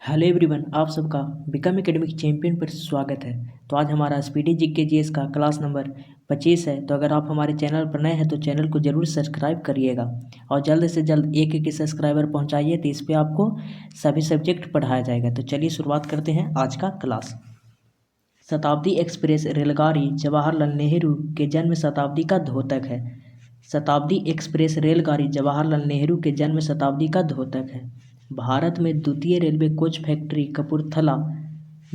Hello everyone, आप सबका become academic champion पर स्वागत है। तो आज हमारा स्पीडी जीके जीएस का क्लास नंबर 25 है। तो अगर आप हमारे चैनल पर नए हैं तो चैनल को ज़रूर सब्सक्राइब करिएगा और जल्द से जल्द एक एक सब्सक्राइबर पहुंचाइए, तो इस पर आपको सभी सब्जेक्ट पढ़ाया जाएगा। तो चलिए शुरुआत करते हैं आज का क्लास। शताब्दी एक्सप्रेस रेलगाड़ी जवाहरलाल नेहरू के जन्म शताब्दी का द्योतक है। शताब्दी एक्सप्रेस रेलगाड़ी जवाहरलाल नेहरू के जन्म शताब्दी का द्योतक है। भारत में द्वितीय रेलवे कोच फैक्ट्री कपूरथला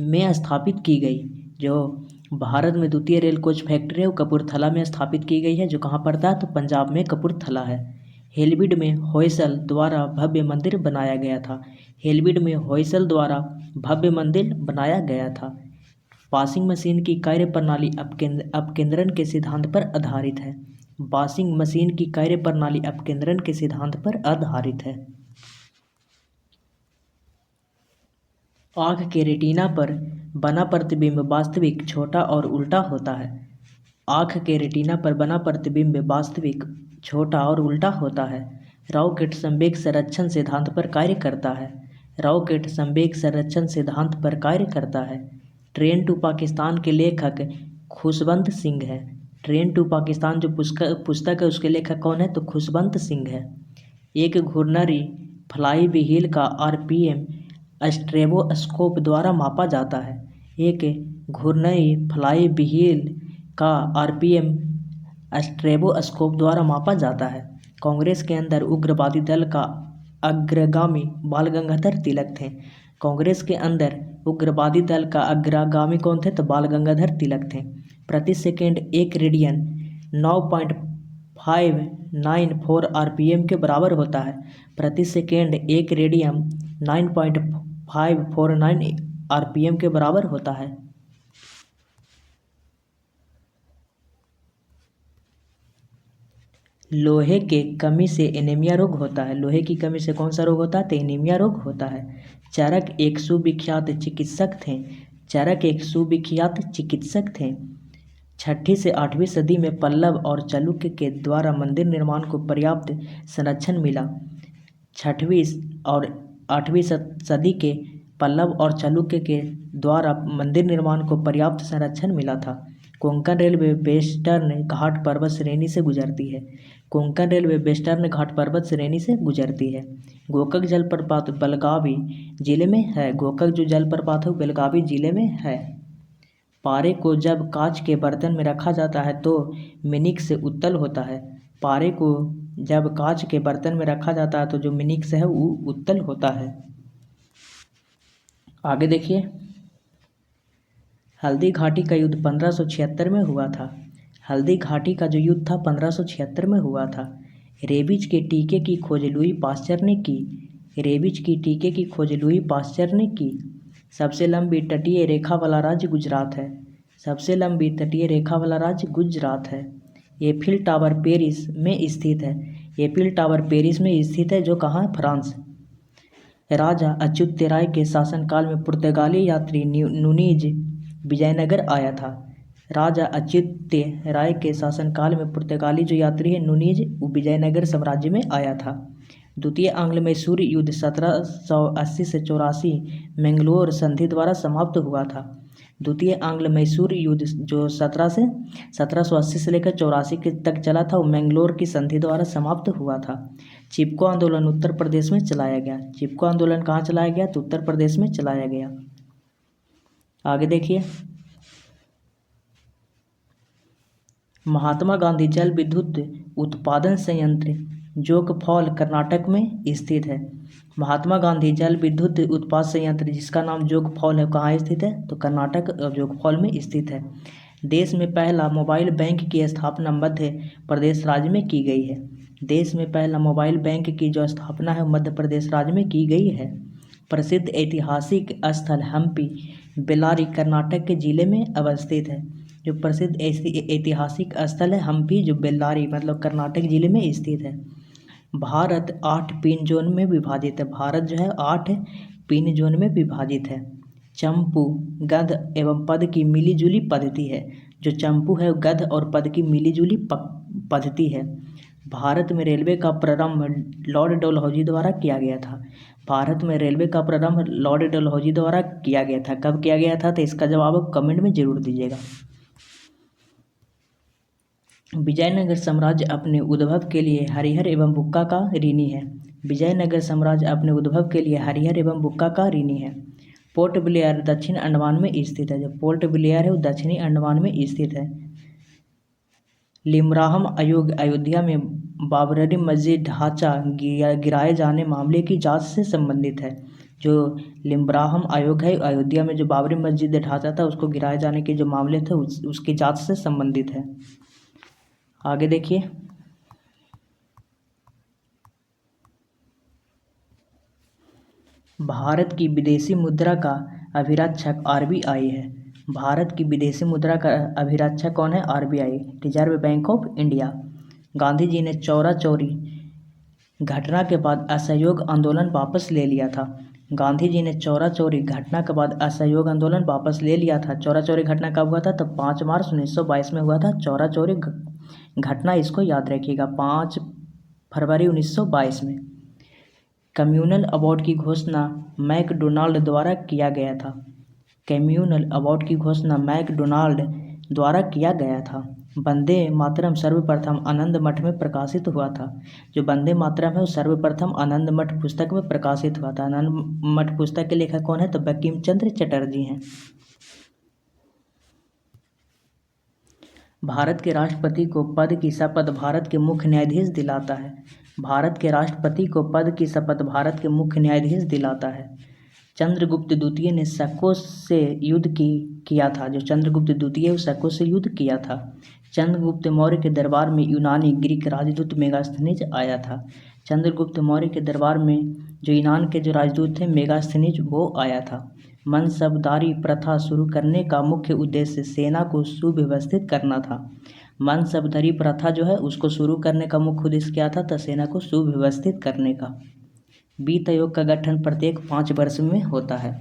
में स्थापित की गई। जो भारत में द्वितीय रेल कोच फैक्ट्री है वो कपूरथला में स्थापित की गई है, जो कहाँ पड़ता है तो पंजाब में कपूरथला है। हेलविड में होयसल द्वारा भव्य मंदिर बनाया गया था। हेलविड में होयसल द्वारा भव्य मंदिर बनाया गया था। वॉशिंग मशीन की कार्यप्रणाली अपकेंद्रण के सिद्धांत पर आधारित है। वॉशिंग मशीन की कार्यप्रणाली अपकेंद्रण के सिद्धांत पर आधारित है। आँख के रेटिना पर बना प्रतिबिंब वास्तविक, छोटा और उल्टा होता है। आँख के रेटिना पर बना प्रतिबिंब वास्तविक, छोटा और उल्टा होता है। रॉकेट संवेग संरक्षण सिद्धांत पर कार्य करता है। रॉकेट संवेग संरक्षण सिद्धांत पर कार्य करता है। ट्रेन टू पाकिस्तान के लेखक खुशवंत सिंह है। ट्रेन टू पाकिस्तान जो पुस्तक है उसके लेखक कौन है तो खुशवंत सिंह है। एक घूर्णरी फ्लाई व्हील का आरपीएम स्ट्रेबोस्कोप द्वारा मापा जाता है। एक घूर्णरी फ्लाई व्हील का आरपीएम स्ट्रेबोस्कोप द्वारा मापा जाता है। कांग्रेस के अंदर उग्रवादी दल का अग्रगामी बाल गंगाधर तिलक थे। कांग्रेस के अंदर उग्रवादी दल का अग्रगामी कौन थे तो बाल गंगाधर तिलक थे। प्रति सेकेंड एक रेडियन 9.594 आरपीएम के बराबर होता है। प्रति सेकेंड एक रेडियन 9.549 आरपीएम के बराबर होता है। लोहे के कमी से एनीमिया रोग होता है। लोहे की कमी से कौन सा रोग होता है तो एनीमिया रोग होता है। चरक एक सुविख्यात चिकित्सक थे। चरक एक सुविख्यात चिकित्सक थे। 6वीं से 8वीं सदी में पल्लव और चालुक्य के द्वारा मंदिर निर्माण को पर्याप्त संरक्षण मिला। 6वीं और 8वीं सदी के पल्लव और चालुक्य के द्वारा मंदिर निर्माण को पर्याप्त संरक्षण मिला था। कोंकण रेलवे वेस्टर्न घाट पर्वत श्रेणी से गुजरती है। कोंकण रेलवे वेस्टर्न घाट पर्वत श्रेणी से गुजरती है। गोकक जलप्रपात बेलगावी जिले में है। गोकक जो जलप्रपात है बेलगावी जिले में है। पारे को जब कांच के बर्तन में रखा जाता है तो मिनिक से उत्तल होता है। पारे को जब कांच के बर्तन में रखा जाता है तो जो मिनिक से है वो उत्तल होता है। आगे देखिए, हल्दी घाटी का युद्ध 1576 में हुआ था। हल्दी घाटी का जो युद्ध था 1576 में हुआ था। रेबीज के टीके की खोज लुई पास्चर ने की। रेबीज की टीके की खोज लुई पास्चर ने की। सबसे लंबी तटीय रेखा वाला राज्य गुजरात है। सबसे लंबी तटीय रेखा वाला राज्य गुजरात है। एफिल टावर पेरिस में स्थित है। एफिल टावर पेरिस में स्थित है, जो कहाँ है फ्रांस। राजा अच्युत राय के शासनकाल में पुर्तगाली यात्री नूनीज विजयनगर आया था। राजा अच्युत राय के शासनकाल में पुर्तगाली जो यात्री है नूनीज वो विजयनगर साम्राज्य में आया था। द्वितीय आंग्ल मैसूर युद्ध 1780 से 84 मैंगलोर संधि द्वारा समाप्त हुआ था। द्वितीय आंग्ल मैसूर युद्ध जो 1780 से लेकर 84 तक चला था वो मैंगलोर की संधि द्वारा समाप्त हुआ था। चिपको आंदोलन उत्तर प्रदेश में चलाया गया। चिपको आंदोलन कहाँ चलाया गया तो उत्तर प्रदेश में चलाया गया। आगे देखिए, महात्मा गांधी जल विद्युत उत्पादन संयंत्र जोगफॉल कर्नाटक में स्थित है। महात्मा गांधी जल विद्युत उत्पादन संयंत्र जिसका नाम जोगफॉल है कहाँ स्थित है तो कर्नाटक जोगफॉल में स्थित है। देश में पहला मोबाइल बैंक की स्थापना मध्य प्रदेश राज्य में की गई है। देश में पहला मोबाइल बैंक की जो स्थापना है मध्य प्रदेश राज्य में की गई है। प्रसिद्ध ऐतिहासिक स्थल हम्पी बेल्लारी कर्नाटक के जिले में अवस्थित है। जो प्रसिद्ध ऐतिहासिक स्थल है हम्पी जो बेल्लारी मतलब कर्नाटक जिले में स्थित है। भारत 8 पिन जोन में विभाजित है। भारत जो है 8 पिन जोन में विभाजित है। चंपू गद्य एवं पद की मिलीजुली पद्धति है। जो चंपू है गद्य और पद की मिलीजुली पद्धति है। भारत में रेलवे का प्रारंभ लॉर्ड डलहौजी द्वारा किया गया था। भारत में रेलवे का प्रारंभ लॉर्ड डलहौजी द्वारा किया गया था। कब किया गया था, तो इसका जवाब आप कमेंट में जरूर दीजिएगा। विजयनगर साम्राज्य अपने उद्भव के लिए हरिहर एवं बुक्का का ऋणी है। विजयनगर साम्राज्य अपने उद्भव के लिए हरिहर एवं बुक्का का ऋणी है। पोर्ट ब्लेयर दक्षिण अंडमान में स्थित है। जो पोर्ट ब्लेयर है वो दक्षिणी अंडमान में स्थित है। लिमराहम आयोग अयोध्या में बाबरी मस्जिद ढांचा गिराए जाने मामले की जांच से संबंधित है। जो लिमराहम आयोग है अयोध्या में जो बाबरी मस्जिद ढांचा था उसको गिराए जाने के जो मामले थे उसकी जांच से संबंधित है। आगे देखिए, भारत की विदेशी मुद्रा का अभिरक्षक आरबीआई है। भारत की विदेशी मुद्रा का अभिरक्षक कौन है, RBI, Reserve Bank of India. Gandhi ji ने चौरा चौरी घटना के बाद असहयोग आंदोलन वापस ले लिया था। गांधी जी ने चौरा चौरी घटना के बाद असहयोग आंदोलन वापस ले लिया था। चौरा चौरी घटना कब हुआ था, तो 5 मार्च 1922 में हुआ था चौरा चौरी घटना, इसको याद रखिएगा, 5 फरवरी 1922 में। कम्युनल अवार्ड की घोषणा मैकडोनाल्ड द्वारा किया गया था। कम्युनल अवार्ड की घोषणा मैकडोनाल्ड द्वारा किया गया था। वंदे मातरम सर्वप्रथम आनंद मठ में प्रकाशित हुआ था। जो वंदे मातरम है वो सर्वप्रथम आनंद मठ पुस्तक में प्रकाशित हुआ था। आनंद मठ पुस्तक के लेखक कौन है, तो बंकिम चंद्र चटर्जी हैं। भारत के राष्ट्रपति को पद की शपथ भारत के मुख्य न्यायाधीश दिलाता है। भारत के राष्ट्रपति को पद की शपथ भारत के मुख्य न्यायाधीश दिलाता है। चंद्रगुप्त द्वितीय ने शकों से युद्ध किया था। जो चंद्रगुप्त द्वितीय वो शकों से युद्ध किया था। चंद्रगुप्त मौर्य के दरबार में यूनानी ग्रीक राजदूत मेगास्थनीज आया था। चंद्रगुप्त मौर्य के दरबार में जो यूनान के जो राजदूत थे मेगास्थनीज वो आया था। मनसबदारी प्रथा शुरू करने का मुख्य उद्देश्य सेना को सुव्यवस्थित करना था। मनसबदारी प्रथा जो है उसको शुरू करने का मुख्य उद्देश्य क्या था, तो सेना को सुव्यवस्थित करने का। वित्त आयोग का गठन प्रत्येक 5 वर्ष में होता है।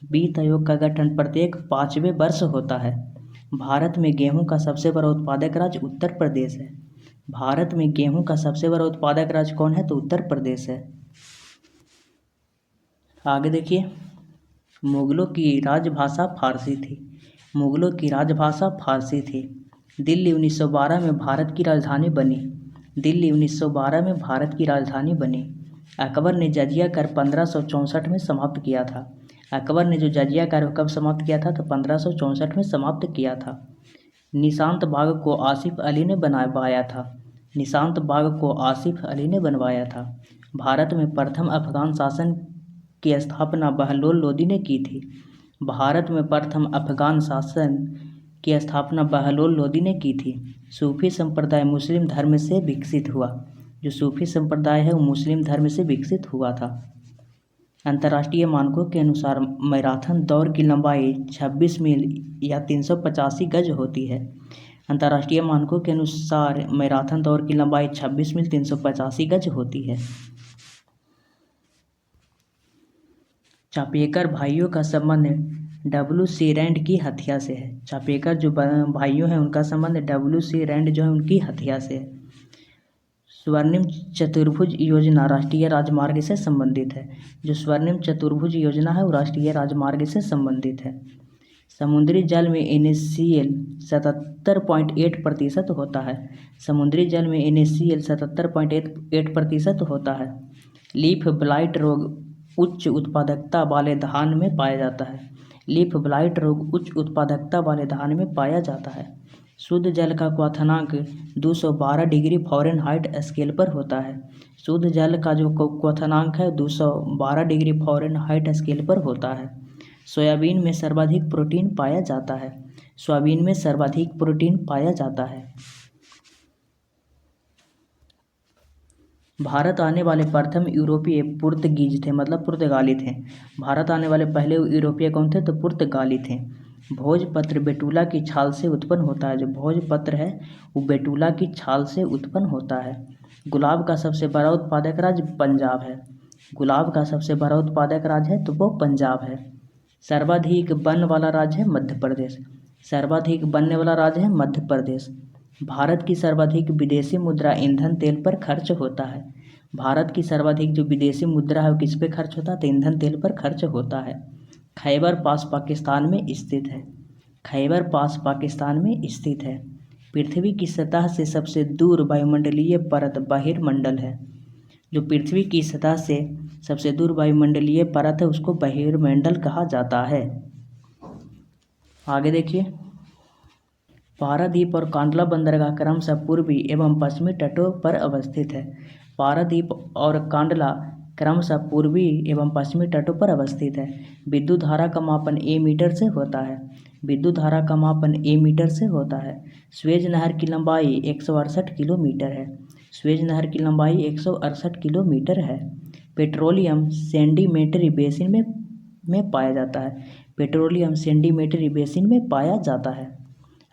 वित्त आयोग का गठन प्रत्येक 5वें वर्ष होता है। भारत में गेहूं का सबसे बड़ा उत्पादक राज्य उत्तर प्रदेश है। भारत में गेहूं का सबसे बड़ा उत्पादक राज्य कौन है, तो उत्तर प्रदेश है। आगे देखिए, मुगलों की राजभाषा फारसी थी। मुगलों की राजभाषा फारसी थी। दिल्ली 1912 में भारत की राजधानी बनी। दिल्ली 1912 में भारत की राजधानी बनी। अकबर ने जजिया कर 1564 में समाप्त किया था। अकबर ने जो जजिया कर कब समाप्त किया था, तो 1564 में समाप्त किया था। निशांत बाग को आसिफ अली ने बनवाया था। निशांत बाग को आसिफ अली ने बनवाया था। भारत में प्रथम अफगान शासन की स्थापना बहलोल लोदी ने की थी। भारत में प्रथम अफगान शासन की स्थापना बहलोल लोदी ने की थी। सूफी संप्रदाय मुस्लिम धर्म से विकसित हुआ। जो सूफी संप्रदाय है वो मुस्लिम धर्म से विकसित हुआ था। अंतर्राष्ट्रीय मानकों के अनुसार मैराथन दौड़ की लंबाई 26 मील या 385 गज होती है। अंतर्राष्ट्रीय मानकों के अनुसार मैराथन दौड़ की लंबाई 26 मील 385 गज होती है। चापेकर भाइयों का संबंध W.C. रैंड की हत्या से है। चापेकर जो भाइयों हैं उनका संबंध W.C. रैंड जो है उनकी हत्या से है। स्वर्णिम चतुर्भुज योजना राष्ट्रीय राजमार्ग से संबंधित है। जो स्वर्णिम चतुर्भुज योजना है वो राष्ट्रीय राजमार्ग से संबंधित है। समुद्री जल में NaCl 77.8% होता है। समुद्री जल में NaCl 77.8% होता है। लीफ ब्लाइट रोग उच्च उत्पादकता वाले धान में पाया जाता है। लीफ ब्लाइट रोग उच्च उत्पादकता वाले धान में पाया जाता है। शुद्ध जल का क्वथनांक 212 डिग्री फ़ारेनहाइट स्केल पर होता है। शुद्ध जल का जो क्वथनांक है 212 डिग्री फ़ारेनहाइट स्केल पर होता है। सोयाबीन में सर्वाधिक प्रोटीन पाया जाता है। सोयाबीन में सर्वाधिक प्रोटीन पाया जाता है। भारत आने वाले प्रथम यूरोपीय पुर्तगीज थे, मतलब पुर्तगाली थे। भारत आने वाले पहले यूरोपीय कौन थे, तो पुर्तगाली थे। भोजपत्र बेटुला की छाल से उत्पन्न होता है। जो भोजपत्र है वो बेटुला की छाल से उत्पन्न होता है। गुलाब का सबसे बड़ा उत्पादक राज्य पंजाब है। गुलाब का सबसे बड़ा उत्पादक राज्य है तो वो पंजाब है। सर्वाधिक वन वाला राज्य है मध्य प्रदेश। सर्वाधिक बनने वाला राज्य है मध्य प्रदेश। भारत की सर्वाधिक विदेशी मुद्रा ईंधन तेल पर खर्च होता है। भारत की सर्वाधिक जो विदेशी मुद्रा है वो किस पे खर्च होता है? तो ईंधन तेल पर खर्च होता है। खैबर पास पाकिस्तान में स्थित है। खैबर पास पाकिस्तान में स्थित है। पृथ्वी की सतह से सबसे दूर वायुमंडलीय परत बहिर्मंडल है। जो पृथ्वी की सतह से सबसे दूर वायुमंडलीय परत है उसको बहिर्मंडल कहा जाता है। आगे देखिए, पारादीप और कांडला बंदरगाह क्रमशः पूर्वी एवं पश्चिमी तटों पर अवस्थित है। पारादीप और कांडला क्रमशः पूर्वी एवं पश्चिमी तटों पर अवस्थित है। विद्युत धारा का मापन ए मीटर से होता है। विद्युत धारा का मापन ए मीटर से होता है। स्वेज नहर की लंबाई 168 किलोमीटर है। स्वेज नहर की लंबाई 168 किलोमीटर है। पेट्रोलियम सेडिमेंट्री बेसिन में पाया जाता है। पेट्रोलियम सेडिमेंट्री बेसिन में पाया जाता है।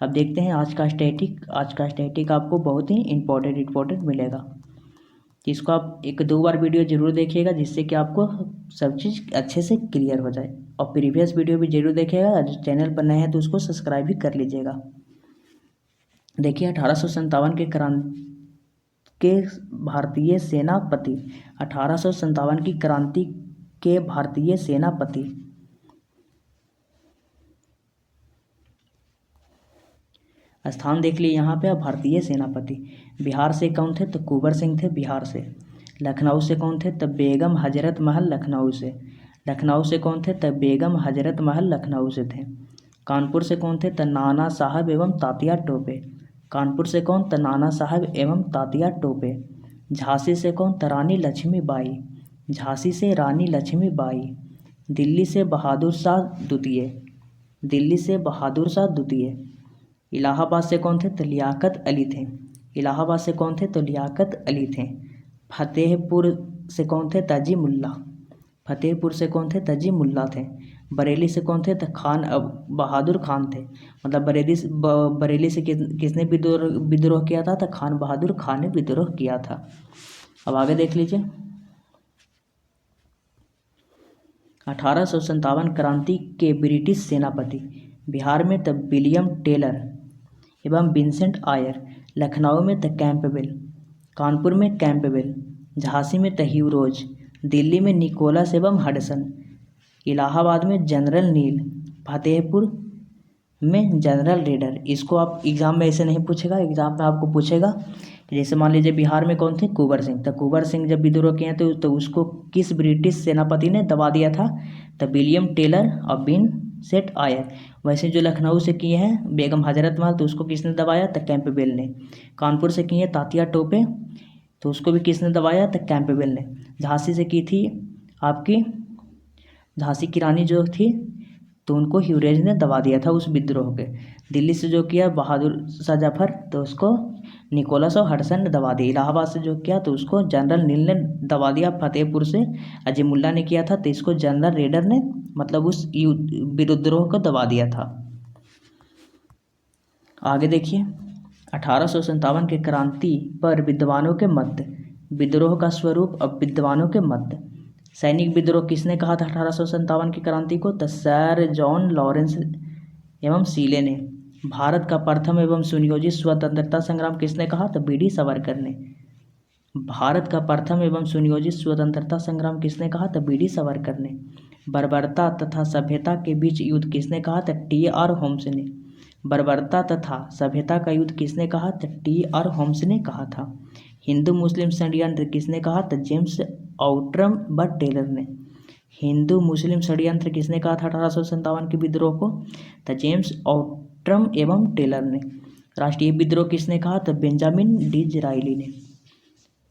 अब देखते हैं आज का स्टैटिक आपको बहुत ही इम्पोर्टेंट मिलेगा। इसको आप 1-2 बार वीडियो ज़रूर देखिएगा जिससे कि आपको सब चीज़ अच्छे से क्लियर हो जाए। और प्रीवियस वीडियो भी ज़रूर देखिएगा। जो चैनल पर नए हैं तो उसको सब्सक्राइब भी कर लीजिएगा। देखिए 1857 के भारतीय सेनापति 1857 की क्रांति के भारतीय सेनापति स्थान देख लिए यहाँ पे। भारतीय सेनापति बिहार से कौन थे? तो कुंवर सिंह थे बिहार से। लखनऊ से कौन थे? तब बेगम हजरत महल लखनऊ से। लखनऊ से कौन थे? तब बेगम हजरत महल लखनऊ से थे। कानपुर से कौन थे? तब नाना साहब एवं तात्या टोपे। कानपुर से कौन? तब नाना साहब एवं तात्या टोपे। झांसी से कौन? तब रानी लक्ष्मीबाई। झांसी से रानी लक्ष्मीबाई। दिल्ली से बहादुर शाह द्वितीय। दिल्ली से बहादुर शाह द्वितीय। इलाहाबाद से कौन थे? तो लियाकत अली थे। इलाहाबाद से कौन थे? तो लियाकत अली थे। फतेहपुर से कौन थे? तजी मुल्ला। फतेहपुर से कौन थे? तजी मुल्ला थे। बरेली से कौन थे? तो खान बहादुर खान थे। मतलब बरेली से किसने विद्रोह किया था? तो खान बहादुर खान ने विद्रोह किया था। अब आगे देख लीजिए, 1857 क्रांति के ब्रिटिश सेनापति बिहार में तब विलियम टेलर एवं विंसेंट आयर। लखनऊ में द कैंपबेल। कानपुर में कैंपबेल। झांसी में द ह्यूरोज। दिल्ली में निकोलस एवं हडसन। इलाहाबाद में जनरल नील। फतेहपुर में जनरल रेडर। इसको आप एग्ज़ाम में ऐसे नहीं पूछेगा। एग्ज़ाम में आपको पूछेगा कि जैसे मान लीजिए बिहार में कौन थे? कुंवर सिंह। तो कुंवर सिंह जब विद्रोह किए तो उसको किस ब्रिटिश सेनापति ने दबा दिया था? तो विलियम टेलर और विंसेंट आयर। वैसे जो लखनऊ से किए हैं बेगम हजरत महल तो उसको किसने दबाया? तो कैंपबेल ने। कानपुर से किए तात्या टोपे तो उसको भी किसने दबाया? तो कैंपबेल ने। झांसी से की थी आपकी झांसी की रानी जो थी तो उनको ह्यूरेज ने दबा दिया था उस विद्रोह के। दिल्ली से जो किया बहादुर शाह जफर तो उसको निकोलस और हडसन ने दबा दिया। इलाहाबाद से जो किया तो उसको जनरल नील ने दबा दिया। फतेहपुर से अजीमुल्ला ने किया था तो इसको जनरल रेडर ने मतलब उस विद्रोह को दबा दिया था। आगे देखिए, 1857 के क्रांति पर विद्वानों के मत। विद्रोह का स्वरूप अब विद्वानों के मत। सैनिक विद्रोह किसने कहा था 1857 की क्रांति को? तो सर जॉन लॉरेंस एवं सीले ने। भारत का प्रथम एवं सुनियोजित स्वतंत्रता संग्राम किसने कहा? तो बी डी सावरकर ने। भारत का प्रथम एवं सुनियोजित स्वतंत्रता संग्राम किसने कहा? तो बी डी सावरकर ने। बर्बरता तथा सभ्यता के बीच युद्ध किसने कहा? तो टी आर होम्स ने। बर्बरता तथा सभ्यता का युद्ध किसने कहा? तो टी आर होम्स ने कहा था। हिंदू मुस्लिम षड्यंत्र किसने कहा? तो जेम्स आउट्रम बट टेलर ने। हिंदू मुस्लिम षड्यंत्र किसने कहा था 1857 के विद्रोह को? तो जेम्स आउट्रम एवं टेलर ने। राष्ट्रीय विद्रोह किसने कहा? तो बेंजामिन डिज़रायली ने।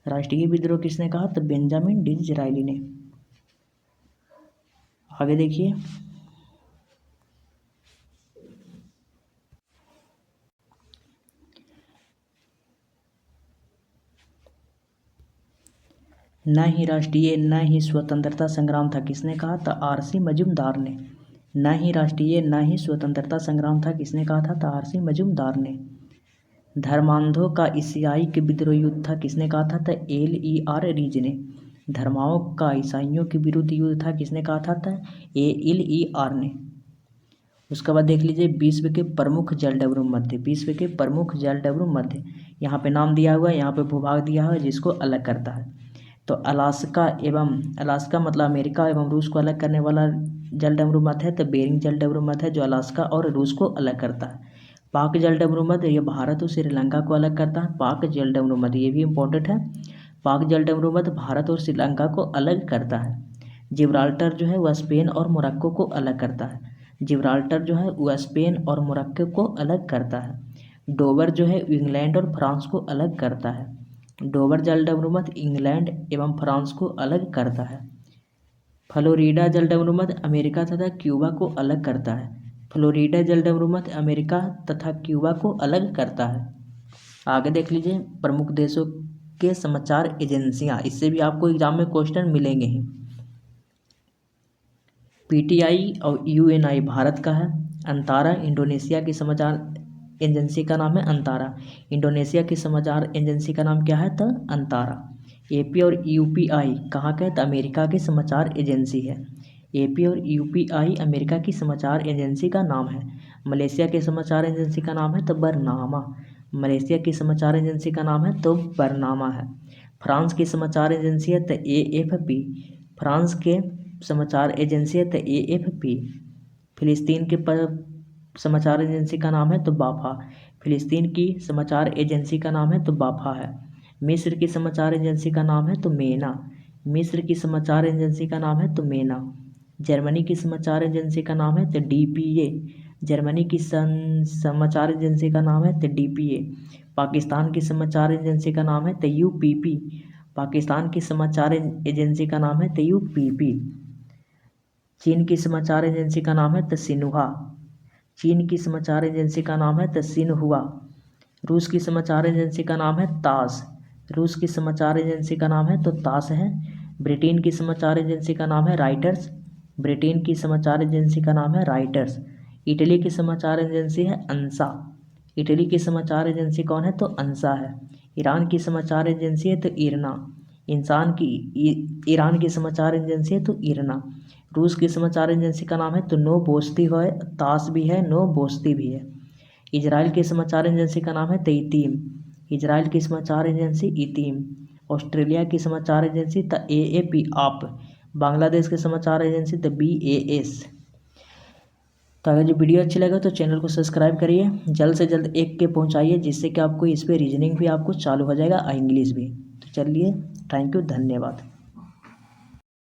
राष्ट्रीय विद्रोह किसने कहा? तो बेंजामिन डिज़रायली ने। आगे देखिए, न ही राष्ट्रीय न ही स्वतंत्रता संग्राम था किसने कहा? तो आर.सी. मजूमदार ने। न ही राष्ट्रीय न ही स्वतंत्रता संग्राम था किसने कहा था? तो आर.सी. मजूमदार ने। धर्मांधों का ईसाई के विद्रोह युद्ध था किसने कहा था? तो L.E.R. रीज ने। धर्माओं का ईसाइयों के विरुद्ध युद्ध था किसने कहा था? तो L.E.R. ने। उसके बाद देख लीजिए विश्व के प्रमुख जलडमरू मध्य, विश्व के प्रमुख जलडमरू मध्य, यहाँ पे नाम दिया हुआ है, यहाँ पे भूभाग दिया हुआ है जिसको अलग करता है। तो अलास्का मतलब अमेरिका एवं रूस को अलग करने वाला जलडमरू मध्य है तो बेरिंग जलडमरू मध्य है जो अलास्का और रूस को अलग करता है। पाक जलडमरू मध्य ये भारत और श्रीलंका को अलग करता है। पाक जलडमरू मध्य ये भी इम्पोर्टेंट है। पाक जलडमरू मध्य भारत और श्रीलंका को अलग करता है। जिब्राल्टर जो है वह स्पेन और मोरक्को को अलग करता है। जिब्राल्टर जो है वह स्पेन और मोरक्को को अलग करता है। डोवर जो है इंग्लैंड और फ्रांस को अलग करता है। डोवर जलडमरू मध्य इंग्लैंड एवं फ्रांस को अलग करता है। फ्लोरिडा जलडमरू मध्य अमेरिका तथा क्यूबा को अलग करता है। फ्लोरिडा जलडमरू मध्य अमेरिका तथा क्यूबा को अलग करता है। आगे देख लीजिए प्रमुख देशों के समाचार एजेंसियां, इससे भी आपको एग्जाम में क्वेश्चन मिलेंगे ही। पीटीआई और यूएनआई भारत का है। अंतारा इंडोनेशिया की समाचार एजेंसी का नाम है अंतारा। इंडोनेशिया की समाचार एजेंसी का नाम क्या है तो अंतारा। एपी और यूपीआई कहाँ का है तो अमेरिका की समाचार एजेंसी है। एपी और यूपीआई अमेरिका की समाचार एजेंसी का नाम है। मलेशिया की समाचार एजेंसी का नाम है तो बरनामा। मलेशिया की समाचार एजेंसी का नाम है तो बरनामा है। फ्रांस की समाचार एजेंसी है तो एएफपी। फ्रांस के समाचार एजेंसी है तो एएफपी। फिलिस्तीन के समाचार एजेंसी का नाम है तो बाफा। फिलिस्तीन की समाचार एजेंसी का नाम है तो बाफा है। मिस्र की समाचार एजेंसी का नाम है तो मेना। मिस्र की समाचार एजेंसी का नाम है तो मेना। जर्मनी की समाचार एजेंसी का नाम है तो डीपीए। जर्मनी की समाचार एजेंसी का नाम है तो डीपीए। पाकिस्तान की समाचार एजेंसी का नाम है तो यूपीपी। पाकिस्तान की समाचार एजेंसी का नाम है तो यूपीपी। चीन की समाचार एजेंसी का नाम है तो सिन्हुआ। चीन की समाचार एजेंसी का नाम है तो सिन्हुआ। रूस की समाचार एजेंसी का नाम है तास। रूस की समाचार एजेंसी का नाम है तो तास है। ब्रिटेन की समाचार एजेंसी का नाम है राइटर्स। ब्रिटेन की समाचार एजेंसी का नाम है राइटर्स। इटली की समाचार एजेंसी है अंसा। इटली की समाचार एजेंसी कौन है तो अंसा है। ईरान की समाचार एजेंसी है तो इरना। ईरान की समाचार एजेंसी है तो इरना। रूस की समाचार एजेंसी का नाम है तो नो बोस्ती है, तास भी है, नो बोस्ती भी है। इजराइल की समाचार एजेंसी का नाम है तो इतीम। इजराइल की समाचार एजेंसी इतीम। ऑस्ट्रेलिया की समाचार एजेंसी द एएपी आप। बांग्लादेश की समाचार एजेंसी द BAS। तो अगर जो वीडियो अच्छी लगे तो चैनल को सब्सक्राइब करिए, जल्द से जल्द 1 के पहुंचाइए जिससे कि आपको इस पर रीजनिंग भी आपको चालू हो जाएगा, इंग्लिश भी। तो चलिए, थैंक यू, धन्यवाद।